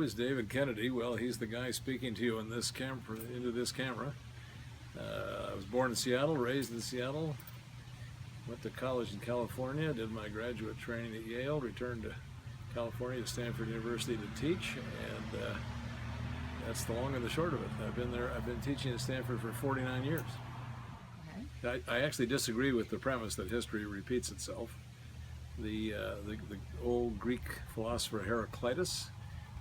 is David Kennedy. Well, he's the guy speaking to you in this into this camera. I was born in Seattle, raised in Seattle, went to college in California, did my graduate training at Yale, returned to California to Stanford University to teach, and that's the long and the short of it. I've been teaching at Stanford for 49 years. Okay. I actually disagree with the premise that history repeats itself. The old Greek philosopher Heraclitus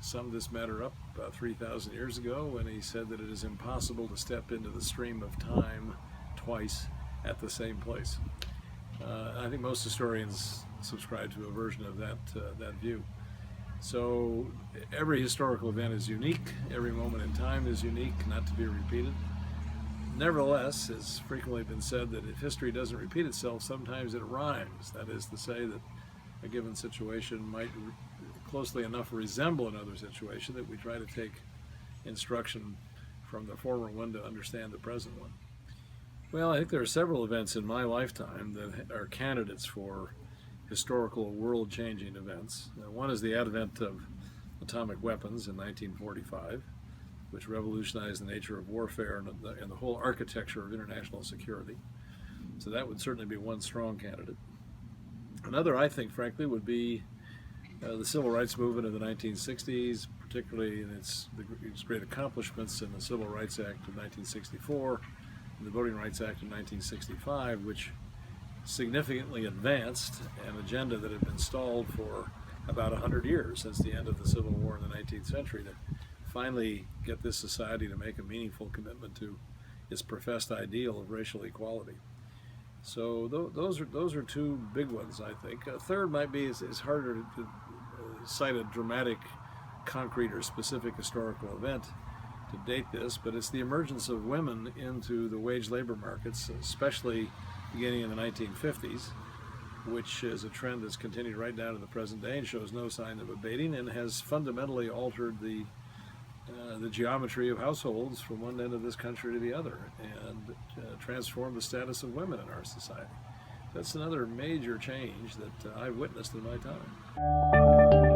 summed this matter up about 3,000 years ago when he said that it is impossible to step into the stream of time twice at the same place. I think most historians subscribe to a version of that view. So every historical event is unique, every moment in time is unique, not to be repeated. Nevertheless, it's frequently been said that if history doesn't repeat itself, sometimes it rhymes. That is to say that a given situation might closely enough resemble another situation that we try to take instruction from the former one to understand the present one. Well, I think there are several events in my lifetime that are candidates for historical world-changing events. One is the advent of atomic weapons in 1945, which revolutionized the nature of warfare and the whole architecture of international security. So that would certainly be one strong candidate. Another, I think, frankly, would be the civil rights movement of the 1960s, particularly in its great accomplishments in the Civil Rights Act of 1964 and the Voting Rights Act of 1965, which significantly advanced an agenda that had been stalled for about 100 years since the end of the Civil War in the 19th century to finally get this society to make a meaningful commitment to its professed ideal of racial equality. So those are two big ones, I think. A third might be it's harder to cite a dramatic, concrete, or specific historical event to date this, but it's the emergence of women into the wage labor markets, especially beginning in the 1950s, which is a trend that's continued right down to the present day and shows no sign of abating and has fundamentally altered the geometry of households from one end of this country to the other and transformed the status of women in our society. That's another major change that I've witnessed in my time.